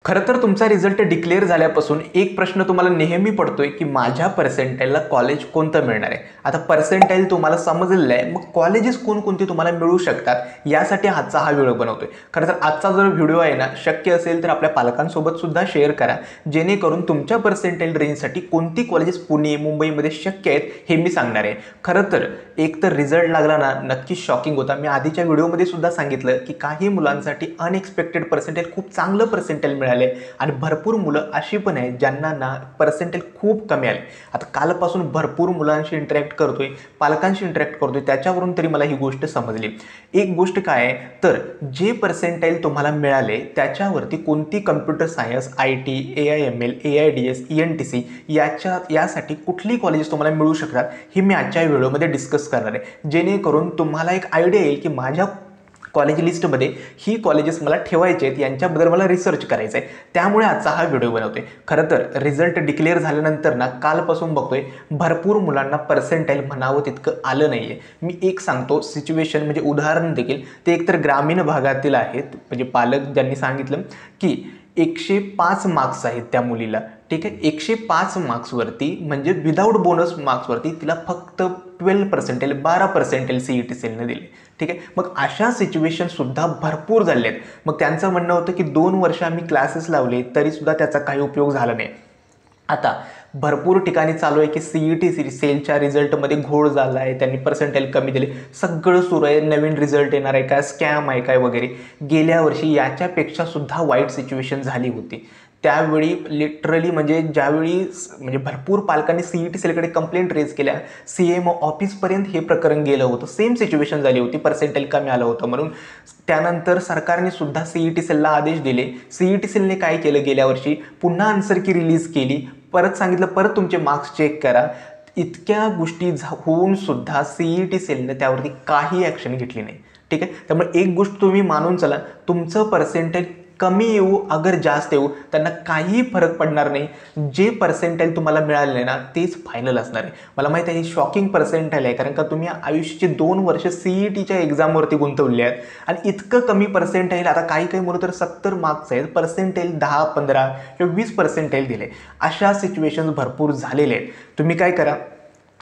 खरं तर तुमचा रिझल्ट डिक्लेअर झाल्यापासून एक प्रश्न तुम्हाला नेहमी पडतोय की माझ्या पर्सेंटाईलला कॉलेज कोणतं मिळणार आहे. आता पर्सेंटाईल तुम्हाला समजलेलं आहे, मग कॉलेजेस कोणकोणती तुम्हाला मिळू शकतात यासाठी आजचा हा व्हिडिओ बनवतोय. खरं तर आजचा जो व्हिडिओ आहे ना, शक्य असेल तर आपल्या पालकांसोबत सुद्धा शेअर करा, जेणेकरून तुमच्या पर्सेंटाईल रेंजसाठी कोणती कॉलेजेस पुणे मुंबईमध्ये शक्य आहेत हे मी सांगणार आहे. खरं तर एक तर रिझल्ट लागला ना, नक्कीच शॉकिंग होता. मी आधीच्या व्हिडिओमध्ये सुद्धा सांगितलं की काही मुलांसाठी अनएक्सपेक्टेड पर्सेंटाईल, खूप चांगलं पर्सेंटाईल मिळाले आणि भरपूर मुलं अशी पण आहेत ज्यांना ना पर्सेंटाईल खूप कमी आले. आता कालपासून भरपूर मुलांशी इंटरॅक्ट करतोय, पालकांशी इंटरॅक्ट करतोय, त्याच्यावरून तरी मला ही गोष्ट समजली. एक गोष्ट काय आहे तर जे पर्सेंटाईल तुम्हाला मिळाले त्याच्यावरती कोणती computer science, IT, AIML, AIDS, ENTC यासाठी कुठली कॉलेजेस तुम्हाला मिळू शकतात हे मी आजच्या व्हिडिओमध्ये डिस्कस करणार आहे, जेणेकरून तुम्हाला एक आयडिया येईल की माझ्या कॉलेज लिस्टमध्ये ही कॉलेजेस मला ठेवायचे आहेत, यांच्याबद्दल मला रिसर्च करायचं आहे. त्यामुळे आजचा हा व्हिडिओ बनवतोय. खरं तर रिझल्ट डिक्लेअर झाल्यानंतर ना कालपासून बघतोय भरपूर मुलांना पर्सेंटाईल म्हणावं तितकं आलं नाही आहे. मी एक सांगतो सिच्युएशन, म्हणजे उदाहरण देखील ते एकतर ग्रामीण भागातील आहेत, म्हणजे पालक ज्यांनी सांगितलं की 105 मार्क्स आहेत त्या मुलीला. ठीक आहे, 105 मार्क्सवरती म्हणजे विदाऊट बोनस मार्क्सवरती तिला फक्त 12% CET सेलने दिले. ठीक आहे, मग अशा सिच्युएशनसुद्धा भरपूर झाले आहेत. मग त्यांचं म्हणणं होतं की 2 वर्ष आम्ही क्लासेस लावले तरीसुद्धा त्याचा काही उपयोग झाला नाही. आता भरपूर ठिकाणी चालू आहे की CET सेलच्या रिझल्टमध्ये घोळ झाला आहे, त्यांनी पर्सेंटाईल कमी दिले, सगळं सुरू आहे, नवीन रिझल्ट येणार आहे काय, स्कॅम आहे काय वगैरे. गेल्या वर्षी याच्यापेक्षा सुद्धा वाईट सिच्युएशन झाली होती. त्यावेळी लिटरली म्हणजे भरपूर पालकांनी CET सेलकडे कंप्लेंट रेज केल्या, CMO ऑफिसपर्यंत हे प्रकरण गेलं होतं. सेम सिच्युएशन झाली होती, पर्सेंटाईल कमी आलं होतं म्हणून. त्यानंतर सरकारने सुद्धा CET सेलला आदेश दिले. CET सेलने काय केलं, गेल्या वर्षी पुन्हा आन्सर की रिलीज केली, परत सांगितलं परत तुमचे मार्क्स चेक करा. इतक्या गोष्टी होऊन सुद्धा CET सेलने त्यावरती काही ॲक्शन घेतली नाही. ठीक आहे, त्यामुळे एक गोष्ट तुम्ही मानून चला, तुमचं पर्सेंटाईल कमी येऊ अगर जास्त येऊ त्यांना काही फरक पडणार नाही. जे पर्सेंटाईल तुम्हाला मिळाले ना तेच फायनल असणार आहे. मला माहिती आहे ही शॉकिंग पर्सेंटाईल आहे, कारण का तुम्ही आयुष्याची 2 वर्ष CETच्या एक्झामवरती गुंतवली आहेत आणि इतकं कमी पर्सेंटाईल. आता काही मुलं तर 70 मार्क्स आहेत, पर्सेंटाईल 10, 15 किंवा 20 पर्सेंटाईल दिले. अशा सिच्युएशन्स भरपूर झालेले आहेत. तुम्ही काय करा,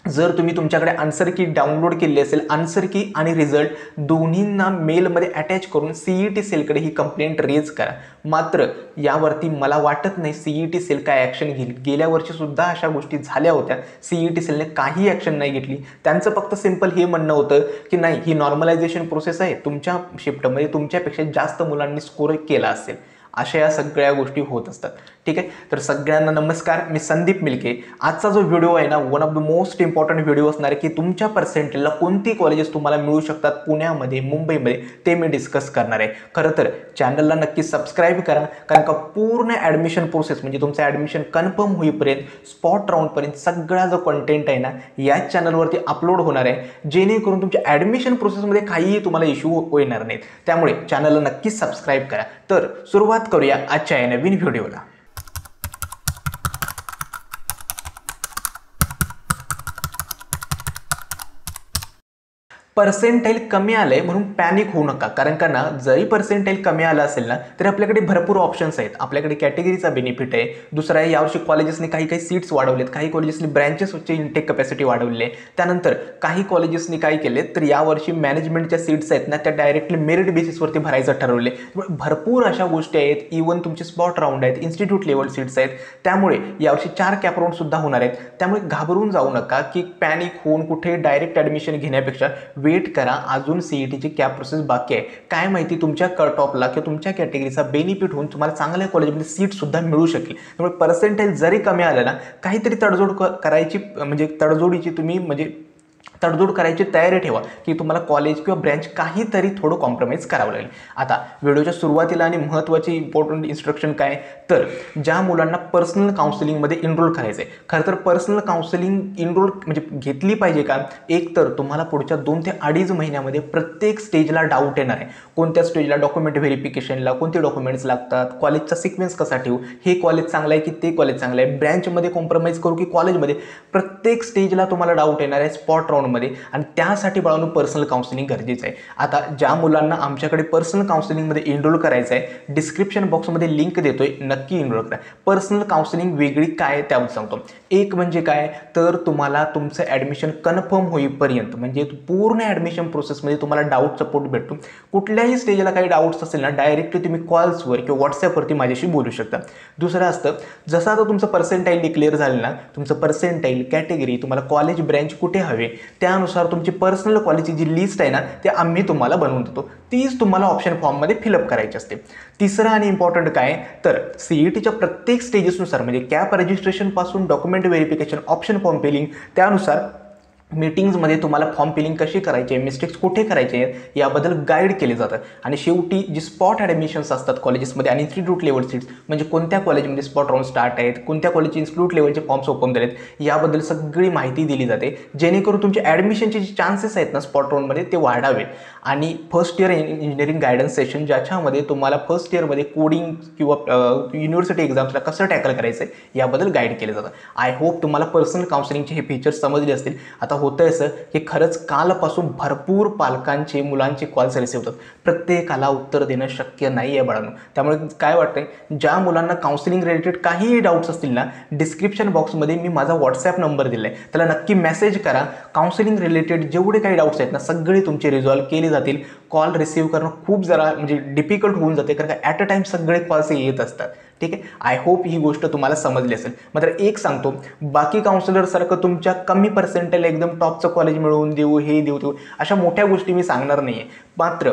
जर तुम्ही तुमच्याकडे आन्सर की डाउनलोड केली असेल, आन्सर की आणि रिझल्ट दोन्हींना मेलमध्ये अटॅच करून CET सेलकडे ही कंप्लेंट रेज करा. मात्र यावरती मला वाटत नाही CET सेल काय ॲक्शन घेईल. गेल्या वर्षी सुद्धा अशा गोष्टी झाल्या होत्या, CET सेलने काही ॲक्शन नाही घेतली. त्यांचं फक्त सिम्पल हे म्हणणं होतं की नाही, ही नॉर्मलायझेशन प्रोसेस आहे, तुमच्या शिफ्टमध्ये तुमच्यापेक्षा जास्त मुलांनी स्कोर केला असेल. अशा या सगळ्या गोष्टी होत असतात. ठीक आहे, तर सगळ्यांना नमस्कार, मी संदीप मिलके. आजचा जो व्हिडिओ आहे ना, one of the most important video असणार आहे की तुमच्या पर्सेंटाईलला कोणती कॉलेजेस तुम्हाला मिळू शकतात पुण्यामध्ये, मुंबईमध्ये, ते मी डिस्कस करणार आहे. खरं तर चॅनलला नक्की सबस्क्राईब करा, कारण का पूर्ण ॲडमिशन प्रोसेस म्हणजे तुमचं ॲडमिशन कन्फर्म होईपर्यंत, स्पॉट राऊंडपर्यंत सगळा जो कंटेंट आहे ना याच चॅनलवरती अपलोड होणार आहे, जेणेकरून तुमच्या ॲडमिशन प्रोसेसमध्ये काहीही तुम्हाला इश्यू येणार नाहीत. त्यामुळे चॅनलला नक्की सबस्क्राईब करा. तर सुरुवात करूया आजच्या या नवीन व्हिडिओला. पर्सेंटाईल कमी आलंय म्हणून पॅनिक होऊ नका, कारण का ना जरी पर्सेंटाईल कमी आलं असेल ना तरी आपल्याकडे भरपूर ऑप्शन्स आहेत. आपल्याकडे कॅटेगरीचा बेनिफिट आहे. दुसरा आहे, यावर्षी कॉलेजेसनी काही सीट्स वाढवलेत, काही कॉलेजेसनी ब्रँचेसची इनटेक कॅपॅसिटी वाढवली आहे. त्यानंतर काही कॉलेजेसनी काय केले तर यावर्षी मॅनेजमेंटच्या सीट्स आहेत ना त्या डायरेक्टली मेरिट बेसिसवरती भरायचं ठरवले. भरपूर अशा गोष्टी आहेत. इव्हन तुमचे स्पॉट राऊंड आहेत, इन्स्टिट्यूट लेवल सीट्स आहेत. त्यामुळे यावर्षी 4 कॅप राऊंड सुद्धा होणार आहेत. त्यामुळे घाबरून जाऊ नका की पॅनिक होऊन कुठे डायरेक्ट ॲडमिशन घेण्यापेक्षा वेट करा. अजून CETची कॅप प्रोसेस बाकी आहे. काय माहिती तुमच्या कट ऑफला किंवा तुमच्या कॅटेगरीचा बेनिफिट होऊन तुम्हाला चांगल्या कॉलेजमध्ये सीट सुद्धा मिळू शकेल. त्यामुळे पर्सेंटाईल जरी कमी आलं ना, काहीतरी तडजोड करायची, म्हणजे तडजोडीची तुम्ही तडजोड करायची तयारी ठेवा की तुम्हाला कॉलेज किंवा ब्रँच काहीतरी थोडं कॉम्प्रोमाइज करावं लागेल. आता व्हिडिओच्या सुरुवातीला आणि महत्त्वाची इम्पॉर्टंट इन्स्ट्रक्शन काय तर ज्या मुलांना पर्सनल काउन्सिलिंगमध्ये इनरोल करायचं आहे, खरं तर पर्सनल काउन्सिलिंग इनरोल म्हणजे घेतली पाहिजे का, एक तर तुम्हाला पुढच्या 2 ते 2.5 महिन्यामध्ये प्रत्येक स्टेजला डाऊट येणार आहे. कोणत्या स्टेजला डॉक्युमेंट व्हेरिफिकेशनला कोणते डॉक्युमेंट्स लागतात, कॉलेजचा सिक्वेन्स कसा ठेवू, हे कॉलेज चांगलं आहे की ते कॉलेज चांगलं आहे, ब्रँचमध्ये कॉम्प्रोमाइज करू की कॉलेजमध्ये, प्रत्येक स्टेजला तुम्हाला डाऊट येणार आहे. स्पॉट राऊंडमध्ये, आणि त्यासाठी बाळांनो पर्सनल काउन्सिलिंग गरजेचं आहे. आता ज्या मुलांना आमच्याकडे पर्सनल काउन्सिलिंगमध्ये एनरोल करायचं आहे, डिस्क्रिप्शन बॉक्समध्ये लिंक देतोय, नक्की एनरोल करा. पर्सनल काउन्सिलिंग वेगळी काय त्याबद्दल सांगतो. एक म्हणजे काय तर तुम्हाला तुमचं ॲडमिशन कन्फर्म होईपर्यंत म्हणजे पूर्ण ॲडमिशन प्रोसेसमध्ये तुम्हाला डाऊट सपोर्ट भेटतो. कुठल्याही स्टेजला काही डाऊट्स असेल ना, डायरेक्टली तुम्ही कॉल्सवर किंवा व्हॉट्सॲपवरती माझ्याशी बोलू शकता. दुसरं असतं, जसं आता तुमचं पर्सेंटाईल डिक्लेअर झालं ना, तुमचं पर्सेंटाईल, कॅटेगरी, तुम्हाला कॉलेज ब्रँच कुठे हवे, त्यानुसार तुमची पर्सनल कॉलेजची जी लिस्ट आहे ना, ते आम्ही तुम्हाला बनवून देतो. तीच तुम्हाला ऑप्शन फॉर्ममध्ये फिलअप करायची असते. तिसरं आणि इम्पॉर्टंट काय तर CETच्या प्रत्येक स्टेजेसनुसार म्हणजे कॅप रजिस्ट्रेशनपासून document verification, option form filling, त्यानुसार मीटिंग्समध्ये तुम्हाला फॉर्म फिलिंग कशी करायची आहे, मिस्टेक्स कुठे करायचे आहेत याबद्दल गाईड केले जातं. आणि शेवटी जी स्पॉट ॲडमिशन्स असतात कॉलेजेसमध्ये आणि इन्स्टिट्यूट लेवल सीट्स म्हणजे कोणत्या कॉलेजमध्ये स्पॉट राऊंड स्टार्ट आहेत, कोणत्या कॉलेजचे इन्स्टिट्यूट लेवलचे फॉर्म्स ओपन झालेत, याबद्दल सगळी माहिती दिली जाते, जेणेकरून तुमचे ॲडमिशनचे जे चान्सेस आहेत ना स्पॉट राऊंडमध्ये ते वाढावेत. आणि first year engineering guidance session, ज्याच्यामध्ये तुम्हाला फर्स्ट इयरमध्ये कोडिंग किंवा युनिव्हर्सिटी एक्झाम्सला कसं टॅकल करायचं आहे याबद्दल गाईड केलं जातं. आय होप तुम्हाला पर्सनल काउन्सिलिंगचे हे फीचर्स समजले असतील. आता होतं असं की खरंच कालपासून भरपूर पालकांचे, मुलांचे कॉल्स रिसीव्ह होतात. प्रत्येकाला उत्तर देणं शक्य नाही आहे बाळांनो. त्यामुळे काय वाटतंय, ज्या मुलांना काउन्सिलिंग रिलेटेड काहीही डाऊट्स असतील ना, डिस्क्रिप्शन बॉक्समध्ये मी माझा व्हॉट्सॲप नंबर दिला आहे, त्याला नक्की मेसेज करा. काउन्सिलिंग रिलेटेड जेवढे काही डाऊट्स आहेत ना, सगळे तुमचे रिझॉल्व केले जातील. कॉल रिसीव्ह करणं खूप जरा म्हणजे डिफिकल्ट होऊन जाते, कारण का ॲट अ टाईम सगळे कॉल्स येत असतात. ठीक आहे, आय होप ही गोष्ट तुम्हाला समजली असेल. मात्र एक सांगतो, बाकी काउन्सिलरसारखं तुमच्या कमी पर्सेंटेल एकदम टॉपचं कॉलेज मिळवून देऊ, हे देऊ अशा मोठ्या गोष्टी मी सांगणार नाही आहे. मात्र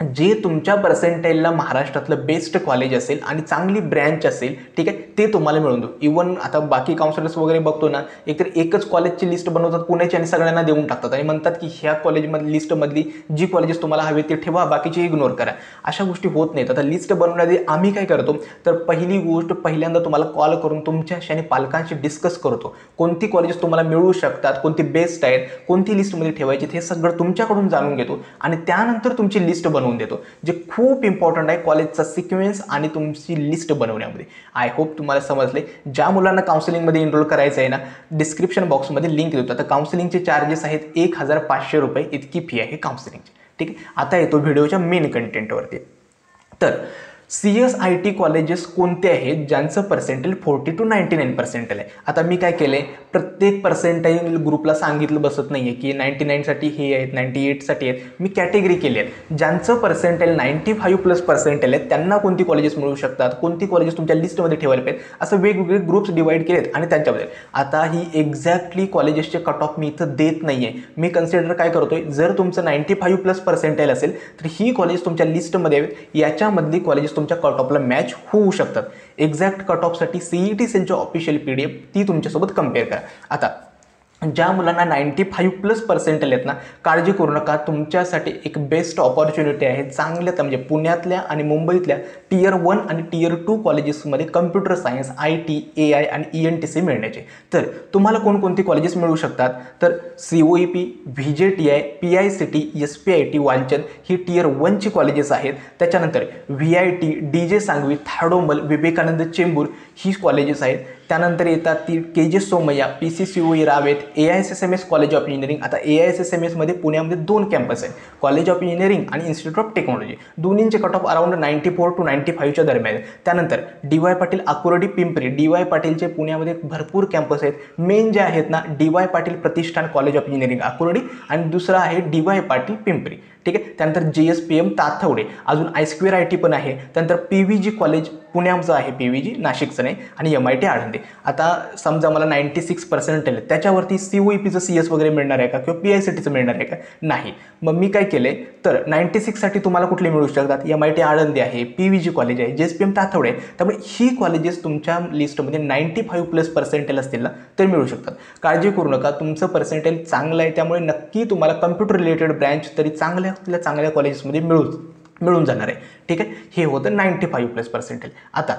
जे तुमच्या पर्सेंटाईलला महाराष्ट्रातलं बेस्ट कॉलेज असेल आणि चांगली ब्रँच असेल, ठीक आहे, ते तुम्हाला मिळून देऊ. इवन आता बाकी काउन्सिलर्स वगैरे बघतो ना, एकतर एकच कॉलेजची लिस्ट बनवतात पुण्याची आणि सगळ्यांना देऊन टाकतात आणि म्हणतात की ह्या कॉलेजमधली लिस्टमधली जी कॉलेजेस तुम्हाला हवे ते ठेवा, बाकीचे इग्नोर करा. अशा गोष्टी होत नाहीत. आता लिस्ट बनवण्याआधी आम्ही काय करतो तर पहिली गोष्ट, पहिल्यांदा तुम्हाला कॉल करून तुमच्याशी आणि पालकांशी डिस्कस करतो. कोणती कॉलेजेस तुम्हाला मिळू शकतात, कोणती बेस्ट आहेत, कोणती लिस्टमध्ये ठेवायची, हे सगळं तुमच्याकडून जाणून घेतो आणि त्यानंतर तुमची लिस्ट बनवून देतो, जे खूप इम्पॉर्टंट आहे कॉलेजचा सिक्वेन्स आणि तुमची लिस्ट बनवण्यामध्ये. आय होप तुम्हाला समजले. ज्या मुलांना काउन्सिलिंगमध्ये एनरोल करायचं आहे ना, डिस्क्रिप्शन बॉक्समध्ये लिंक देतो. आता काउन्सिलिंगचे चार्जेस आहेत 1500 रुपये इतकी फी आहे काउन्सिलिंगची. ठीक आहे, आता येतो व्हिडिओच्या मेन कंटेंटवरती. तर CSIT कॉलेजेस कोणते आहेत ज्यांचं पर्सेंटेल 40 to 99 पर्सेंटेल आहे. आता मी काय केलं आहे, प्रत्येक पर्सेंटाईल ग्रुपला सांगितलं बसत नाही आहे की 99साठी हे आहेत, 98साठी आहेत. मी कॅटेगरी केली आहेत. ज्यांचं पर्सेंटेल 95+ पर्सेंटेल आहेत त्यांना कोणती कॉलेजेस मिळू शकतात, कोणती कॉलेजेस तुमच्या लिस्टमध्ये ठेवायला पाहिजे, असं वेगवेगळे ग्रुप्स डिवाईड केलेत आणि त्यांच्याबद्दल. आता ही एक्झॅक्टली कॉलेजेसचे कट ऑफ मी इथं देत नाही आहे. मी कन्सिडर काय करतोय, जर तुमचं 95+ पर्सेंटेल असेल तर ही कॉलेज तुमच्या लिस्टमध्ये याच्यामधली कॉलेजेस तुमच्या कट ऑफला मॅच होऊ शकतात. एक्झॅक्ट कट ऑफसाठी CET सेलची ऑफिशियल PDF ती तुमच्यासोबत कम्पेअर करा. आता ज्या मुलांना 95+ पर्सेंटेल आहेत ना, काळजी करू नका, तुमच्यासाठी एक बेस्ट ऑपॉर्च्युनिटी आहे. चांगल्या म्हणजे पुण्यातल्या आणि मुंबईतल्या Tier 1 आणि Tier 2 कॉलेजेसमध्ये कम्प्युटर सायन्स, IT, AI आणि ENTC मिळण्याचे. तर तुम्हाला कोणकोणती कॉलेजेस मिळू शकतात तर COEP, VJTI, PICT, SPIT, वांचन ही Tier 1ची कॉलेजेस आहेत. त्याच्यानंतर VIT, DJ सांगवी, थाडोमल, विवेकानंद चेंबूर ही कॉलेजेस आहेत. त्यानंतर येतात ती KJ Somaiya, PCCOE Ravet, AISSMS college of engineering. आता AISSMSमध्ये पुण्यामध्ये 2 कॅम्पस आहेत, कॉलेज ऑफ इंजिनिअरिंग आणि इन्स्टिट्यूट ऑफ टेक्नॉलॉजी. दोन्हींचे कट ऑफ अराउंड 94 to 95च्या दरम्यान आहेत. त्यानंतर DY पाटील आकुर्डी पिंपरी, DY पाटीलचे पुण्यामध्ये भरपूर कॅम्पस आहेत. मेन जे आहेत ना, DY Patil Pratishthan college of engineering Akurdi आणि दुसरं आहे DY पाटील पिंपरी. ठीक आहे, त्यानंतर JSPM ताथवडे, अजून I2IT पण आहे. त्यानंतर PVG कॉलेज पुण्याचं आहे, PVG नाशिकचं नाही, आणि MIT आळंदी. आता समजा मला 96 पर्सेंटेल त्याच्यावरती COEPचं CS वगैरे मिळणार आहे का किंवा PICTचं मिळणार आहे का, नाही. मग मी काय केले तर 96साठी तुम्हाला कुठले मिळू शकतात, MIT आळंदी आहे, PVG कॉलेज आहे, JSPM ताथवडे. त्यामुळे ही कॉलेजेस तुमच्या लिस्टमध्ये 95+ पर्सेंटेल असतील ना तर मिळू शकतात. काळजी करू नका, तुमचं पर्सेंटेल चांगलं आहे त्यामुळे नक्की तुम्हाला कम्प्युटर रिलेटेड ब्रँच तरी चांगल्या कॉलेजेसमध्ये मिळून जाणार आहे. ठीक आहे, हे होतं 95+ पर्सेंटेल. आता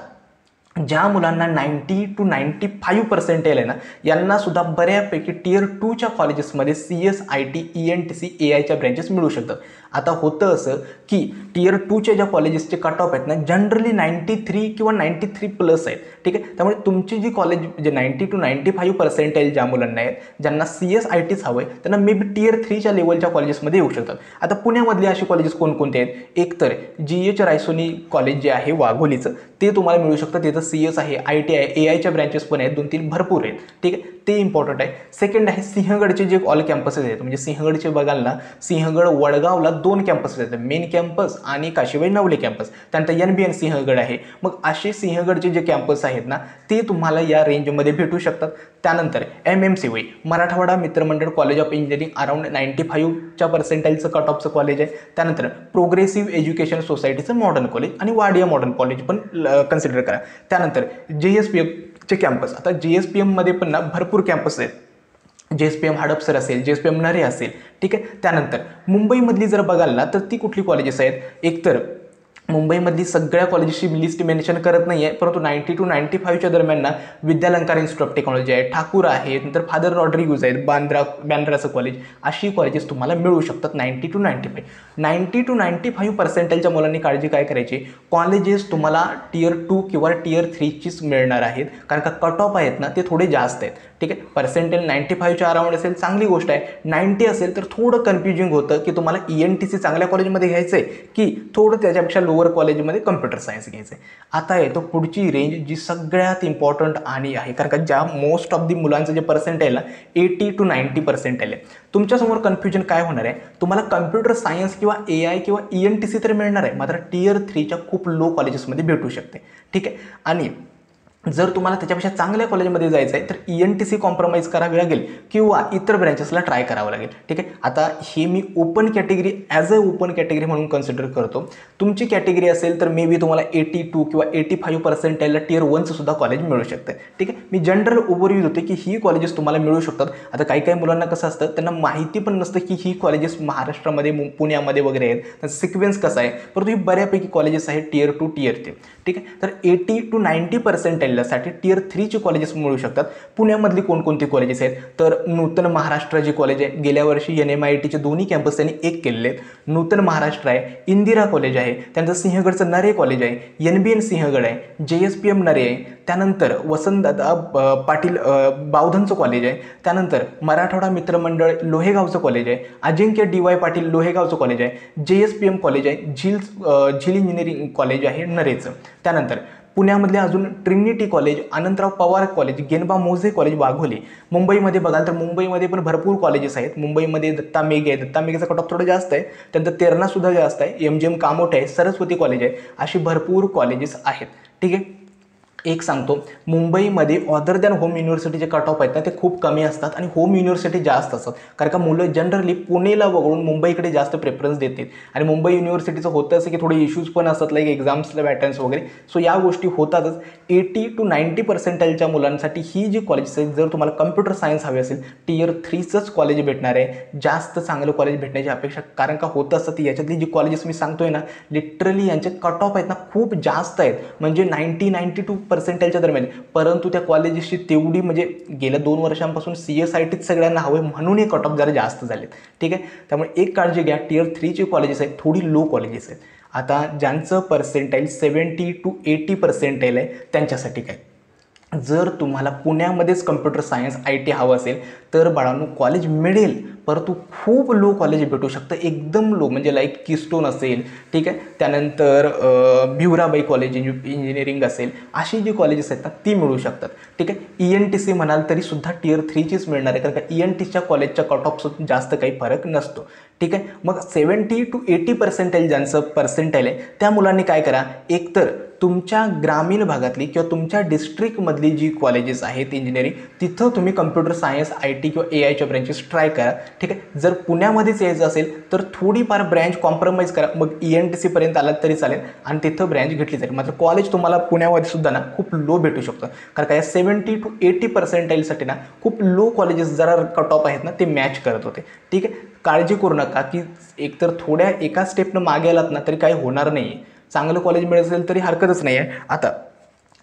ज्या मुलांना 90 to 95 पर्सेंटेल आहे ना, यांना सुद्धा बऱ्यापैकी Tier 2च्या कॉलेजेसमध्ये CSIT, ENTC, AIच्या ब्रँचेस मिळू शकतात. आता होतं असं की टियर 2च्या ज्या कॉलेजेसचे कट ऑफ आहेत ना जनरली 93 किंवा 93+ आहेत, ठीक आहे. त्यामुळे तुमची जी कॉलेज जे 90 to 95 पर्सेंटाईल ज्या मुलांना आहेत, ज्यांना CS-ITच हवं आहे, त्यांना मे बी टियर 3च्या लेवलच्या कॉलेजेसमध्ये येऊ शकतात. आता पुण्यामधली अशी कॉलेजेस कोणकोणते आहेत? एक तर GH रायसोनी कॉलेज जे आहे वाघोलीचं, ते तुम्हाला मिळू शकतं. तिथं CS आहे, IT आहे, AIच्या ब्रँचेस पण आहेत, 2-3 भरपूर आहेत, ठीक आहे. ते इम्पॉर्टंट आहे. सेकंड आहे सिंहगडचे जे ऑल कॅम्पसेस आहेत, म्हणजे सिंहगडचे बघाल ना, सिंहगड वडगावला 2 कॅम्पसेस आहेत, मेन कॅम्पस आणि काशीबाई नवले कॅम्पस. त्यानंतर NBN सिंहगड आहे. मग असे सिंहगडचे जे कॅम्पस आहेत ना ते तुम्हाला या रेंजमध्ये भेटू शकतात. त्यानंतर MMCY Marathwada Mitramandal college of engineering around 95च्या पर्सेंटाईलचं कट ऑफचं कॉलेज आहे. त्यानंतर प्रोग्रेसिव्ह एज्युकेशन सोसायटीचं मॉडर्न कॉलेज आणि वाडिया मॉडर्न कॉलेज पण कन्सिडर करा. त्यानंतर JSPMचे कॅम्पस, आता JSPMमध्ये पण ना भरपूर कॅम्पस आहेत. JSPM हडपसर असेल, JSPM नरे असेल, ठीक आहे. त्यानंतर मुंबईमधली जर बघाल ना तर ती कुठली कॉलेजेस आहेत? एकतर मुंबईमधली सगळ्या कॉलेजेसची लिस्ट मेन्शन करत नाही आहे, परंतु 90 to 95च्या दरम्यान ना विद्यालंकार इन्स्टिट्यूट ऑफ टेक्नॉलॉजी आहे, ठाकूर आहे, नंतर फादर रॉड्रिग्यूज आहेत, बँड्राचं कॉलेज, अशी कॉलेजेस तुम्हाला मिळू शकतात 90 to 95. 90 to 95 पर्सेंटाईलच्या मुलांनी काळजी काय करायची? कॉलेजेस तुम्हाला टियर 2 किंवा टियर 3चीच मिळणार आहेत, कारण का कट ऑफ आहेत ना ते थोडे जास्त आहेत, ठीक आहे. पर्सेंटाईल 95च्या अराउंड असेल चांगली गोष्ट आहे, 90 असेल तर थोडं कन्फ्युजिंग होतं की तुम्हाला ENTC चांगल्या कॉलेजमध्ये घ्यायचं आहे की थोडं त्याच्यापेक्षा लोअर कॉलेजमध्ये कम्प्युटर सायन्स घ्यायचं आहे. आता येतो पुढची रेंज जी सगळ्यात इम्पॉर्टंट आणि आहे, कारण का ज्या मोस्ट ऑफ दी मुलांचं जे पर्सेंटाईल आहे 80 to 90 पर्सेंटाईल आहे. तुमच्यासमोर कन्फ्युजन काय होणार आहे? तुम्हाला कम्प्युटर सायन्स किंवा AI किंवा ENTC तर मिळणार आहे, मात्र टियर 3च्या खूप लो कॉलेजेसमध्ये भेटू शकते, ठीक आहे. आणि जर तुम्हाला त्याच्यापेक्षा चांगल्या कॉलेजमध्ये जायचं आहे तर ENTC कॉम्प्रोमाइज करावी लागेल किंवा इतर ब्रँचेसला ट्राय करावं लागेल, ठीक आहे. आता हे मी open category as a open category म्हणून कन्सिडर करतो. तुमची कॅटेगरी असेल तर मे बी तुम्हाला 82 किंवा 85 पर्सेंटाईलला टियर 1चं सुद्धा कॉलेज मिळू शकतं, ठीक आहे. मी जनरल ओव्हरव्ह्यू होते की ही कॉलेजेस तुम्हाला मिळू शकतात. आता काही काही मुलांना कसं असतं, त्यांना माहिती पण नसतं की ही कॉलेजेस महाराष्ट्रामध्ये पुण्यामध्ये वगैरे आहेत, त्याचा सिक्वेन्स कसा आहे, परंतु ही बऱ्यापैकी कॉलेजेस आहेत टियर 2 टियर 3, ठीक आहे. तर 80 to 90 पर्सेंटाईल साठी टियर 3ची कॉलेजेस मिळू शकतात. पुण्यामधली कोणकोणती कॉलेजेस आहेत? तर नूतन महाराष्ट्र जे कॉलेज आहे, गेल्या वर्षी NMITचे दोन्ही कॅम्पस त्यांनी एक केलेले आहेत. नूतन महाराष्ट्र आहे, इंदिरा कॉलेज आहे, त्यानंतर सिंहगडचं नरे कॉलेज आहे, NBN सिंहगड आहे, JSPM नरे आहे, त्यानंतर वसंतदादा पाटील बावधनचं कॉलेज आहे, त्यानंतर मराठवाडा मित्रमंडळ लोहेगावचं कॉलेज आहे, अजिंक्य DY पाटील लोहेगावचं कॉलेज आहे, JSPM कॉलेज आहे, झील इंजिनिअरिंग कॉलेज आहे नरेचं. त्यानंतर पुण्यामधले अजून Trinity college, Anantrao Pawar college, Genba Moze college Wagholi. मुंबईमध्ये बघाल तर मुंबईमध्ये पण भरपूर कॉलेजेस आहेत. मुंबईमध्ये दत्ता मेघे आहे, दत्ता मेघेचा कट ऑफ थोडं जास्त आहे, त्यानंतर तेरणासुद्धा जास्त आहे, MGM कामोठे आहे, सरस्वती कॉलेज आहे, अशी भरपूर कॉलेजेस आहेत, ठीक आहे. एक सांगतो, मुंबईमध्ये अदर दॅन होम युनिव्हर्सिटीचे कट ऑफ आहेत ना ते खूप कमी असतात आणि होम युनिव्हर्सिटी जास्त असतात, कारण का मुलं जनरली पुणेला वगळून मुंबईकडे जास्त प्रेफरन्स देतात. आणि मुंबई युनिव्हर्सिटीचं होतं असं की थोडे इश्यूज पण असतात, लाईक एक्झाम्सला पॅटर्न्स वगैरे, सो या गोष्टी होतातच. 80 to 90 पर्सेंटाईलच्या मुलांसाठी ही जी कॉलेजेस आहेत, जर तुम्हाला कम्प्युटर सायन्स हवे असेल टियर 3चंच कॉलेज भेटणार आहे, जास्त चांगलं कॉलेज भेटण्याची अपेक्षा, कारण का होतं असतं ती याच्यातली जी कॉलेजेस मी सांगतोय ना लिटरली यांचे कट ऑफ आहेत ना खूप जास्त आहेत, म्हणजे 90-92 पर्सेंटाईलच्या दरम्यान, परंतु त्या कॉलेजेसची तेवढी म्हणजे गेल्या 2 वर्षांपासून CS-ITच सगळ्यांना हवे म्हणून हे कट ऑफ जरा जास्त झालेत, ठीक आहे. त्यामुळे एक काळजी घ्या, टियर 3ची कॉलेजेस आहेत थोडी लो कॉलेजेस आहेत. आता ज्यांचं पर्सेंटाईल 70 to 80 पर्सेंटाईल आहे त्यांच्यासाठी काय? जर तुम्हाला पुण्यामध्येच कम्प्युटर सायन्स IT हवं असेल तर बाळांनो कॉलेज मिळेल, परंतु खूप लो कॉलेज भेटू शकतं, एकदम लो, म्हणजे लाईक किस्टोन असेल, ठीक आहे. त्यानंतर भिवराबाई कॉलेज इंजिनिअरिंग असेल, अशी जी कॉलेजेस आहेत ना ती मिळू शकतात, ठीक आहे. ENTC म्हणाल तरी सुद्धा टियर 3चीच मिळणार आहे, कारण का ENTCच्या कॉलेजच्या कट ऑफसुद्धा जास्त काही फरक नसतो, ठीक आहे. मग 70 to 80 पर्सेंटाईल ज्यांचं पर्सेंटाईल आहे त्या मुलांनी काय करा, एकतर तुमच्या ग्रामीण भागातली किंवा तुमच्या डिस्ट्रिक्टमधली जी कॉलेजेस आहेत इंजिनिअरिंग, तिथं तुम्ही कम्प्युटर सायन्स IT किंवा AIच्या ब्रँचेस ट्राय करा, ठीक आहे. जर पुण्यामध्येच यायचं असेल तर थोडीफार ब्रँच कॉम्प्रोमाइज करा, मग ENTCपर्यंत आलात तरी चालेल आणि तिथं ब्रँच घेतली जाईल. मात्र कॉलेज तुम्हाला पुण्यामध्ये सुद्धा ना खूप लो भेटू शकतं, कारण काय 70 to 80 पर्सेंटाईलसाठी ना खूप लो कॉलेजेस जरा कट ऑफ आहेत ना ते मॅच करत होते, ठीक आहे. काळजी करू नका की एकतर थोड्या एका स्टेपनं मागे आलात ना तरी काही होणार नाही, चांगलं कॉलेज मिळत असेल तरी हरकतच नाही आहे. आता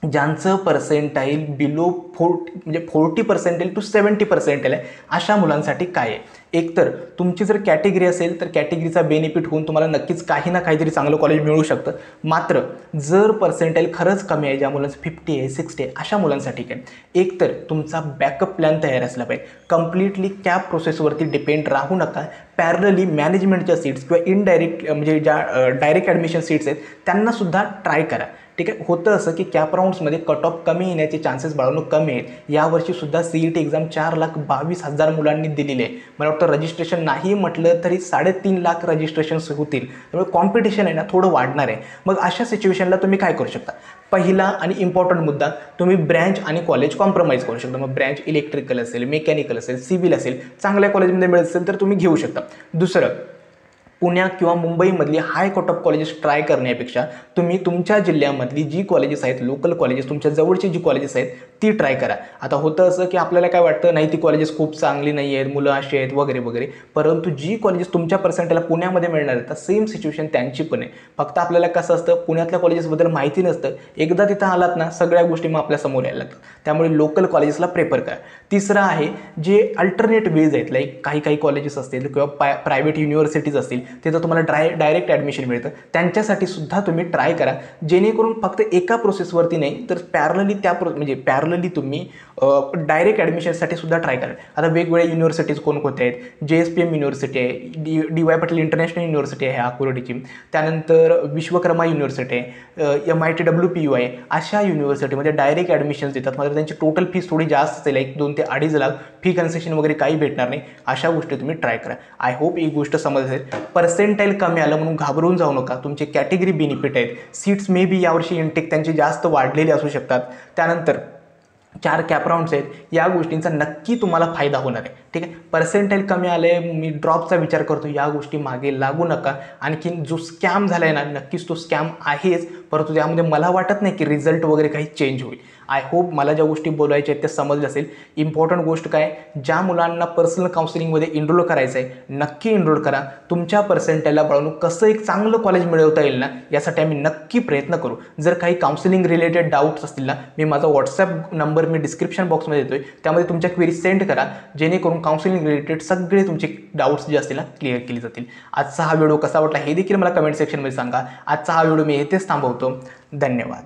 ज्यांचं पर्सेंटाईल बिलो 40 म्हणजे 40% टू 70% आहे, अशा मुलांसाठी काय आहे? एकतर तुमची जर कॅटेगरी असेल तर कॅटेगरीचा बेनिफिट होऊन तुम्हाला नक्कीच काही ना काहीतरी चांगलं कॉलेज मिळू शकतं. मात्र जर पर्सेंटाईल खरंच कमी आहे, ज्या मुलांचं 50 आहे, 60 आहे, अशा मुलांसाठी काय? एकतर तुमचा बॅकअप प्लॅन तयार असला पाहिजे. कंप्लिटली कॅप प्रोसेसवरती डिपेंड राहू नका. पॅरलली मॅनेजमेंटच्या सीट्स किंवा इनडायरेक्ट म्हणजे ज्या डायरेक्ट ॲडमिशन सीट्स आहेत त्यांनासुद्धा ट्राय करा. ठीक आहे. होतं असं की कॅप राऊंड्समध्ये कट ऑफ कमी येण्याचे चान्सेस बाळगणूक कमी आहेत. यावर्षीसुद्धा CET एक्झाम 4,22,000 मुलांनी दिलेली आहे. मला वाटतं रजिस्ट्रेशन नाही म्हटलं तरी 3.5 लाख रजिस्ट्रेशन्स होतील. त्यामुळे कॉम्पिटिशन आहे ना थोडं वाढणार आहे. मग अशा सिच्युएशनला तुम्ही काय करू शकता? पहिला आणि इम्पॉर्टंट मुद्दा, तुम्ही ब्रँच आणि कॉलेज कॉम्प्रोमाइज करू शकता. मग ब्रँच इलेक्ट्रिकल असेल, मेकॅनिकल असेल, सिव्हिल असेल, चांगल्या कॉलेजमध्ये मिळत असेल तर तुम्ही घेऊ शकता. दुसरं, पुण्या किंवा मुंबईमधली हाय कट ऑफ कॉलेजेस ट्राय करण्यापेक्षा तुम्ही तुमच्या जिल्ह्यामधली जी कॉलेजेस आहेत, लोकल कॉलेजेस, तुमच्या जवळची जी कॉलेजेस आहेत ती ट्राय करा. आता होतं असं की आपल्याला काय वाटतं, नाही ती कॉलेजेस खूप चांगली नाही आहेत, मुलं अशी आहेत वगैरे वगैरे, परंतु जी कॉलेजेस तुमच्या पर्सेंटेला पुण्यामध्ये मिळणार आहेत तर सेम सिच्युएशन त्यांची पण आहे. फक्त आपल्याला कसं असतं, पुण्यातल्या कॉलेजेसबद्दल माहिती नसतं. एकदा तिथं आलात ना सगळ्या गोष्टी मग आपल्या समोर यायला लागतात. त्यामुळे लोकल कॉलेजेसला प्रेफर करा. तिसरं आहे, जे अल्टरनेट वेज आहेत, लाईक काही कॉलेजेस असतील किंवा प्रायव्हेट युनिव्हर्सिटीज असतील, तिथं तुम्हाला डायरेक्ट ॲडमिशन मिळतं, त्यांच्यासाठी सुद्धा तुम्ही ट्राय करा. जेणेकरून फक्त एका प्रोसेसवरती नाही तर पॅरलली पॅरलली तुम्ही डायरेक्ट ॲडमिशनसाठी सुद्धा ट्राय करा. आता वेगवेगळ्या युनिव्हर्सिटीज कोणकोणत्या आहेत? JSPM युनिव्हर्सिटी आहे, DY पाटील इंटरनॅशनल युनिव्हर्सिटी आहे अकोल्याची, त्यानंतर विश्वकर्मा युनिव्हर्सिटी आहे, MIT WPU आहे. अशा युनिव्हर्सिटीमध्ये डायरेक्ट ॲडमिशन्स देतात. मात्र त्यांची टोटल फीस थोडी जास्त असेल, 2 ते 2.5 लाख. फी कन्सेशन वगैरे काही भेटणार नाही. अशा गोष्टी तुम्ही ट्राय करा. आय होप ही गोष्ट समजत असेल. पर्सेंटाईल कमी आलं म्हणून घाबरून जाऊ नका. तुमचे कॅटेगरी बेनिफिट आहेत. सीट्स मे बी यावर्षी इनटेक त्यांची जास्त वाढलेली असू शकतात. त्यानंतर 4 कॅप राऊंड्स आहेत. या गोष्टींचा नक्की तुम्हाला फायदा होणार आहे. ठीक आहे. पर्सेंटाईल कमी आले, मी ड्रॉपचा विचार करतो, या गोष्टी मागे लागू नका. आणखीन जो स्कॅम झाला आहे ना, नक्कीच तो स्कॅम आहेच, परंतु त्यामध्ये मला वाटत नाही की रिझल्ट वगैरे काही चेंज होईल. आय होप मला ज्या गोष्टी बोलायच्या आहेत त्या समजल्या असेल. इम्पॉर्टंट गोष्ट काय, ज्या मुलांना पर्सनल काउन्सिलिंगमध्ये एनरोल करायचं आहे नक्की एनरोल करा. तुमच्या पर्सेंटाईलला बळून कसं एक चांगलं कॉलेज मिळवता येईल ना, यासाठी आम्ही नक्की प्रयत्न करू. जर काही काउन्सिलिंग रिलेटेड डाऊट्स असतील ना, मी माझा व्हॉट्सॲप नंबर मी डिस्क्रिप्शन बॉक्समध्ये देतोय, त्यामध्ये तुमच्या क्वेरी सेंड करा, जेणेकरून काउन्सिलिंग रिलेटेड सगळे तुमचे डाऊट्स जे असतील ना क्लिअर केले जातील. आजचा हा व्हिडिओ कसा वाटला हे देखील मला कमेंट सेक्शनमध्ये सांगा. आजचा हा व्हिडिओ मी येथेच थांबवतो. धन्यवाद.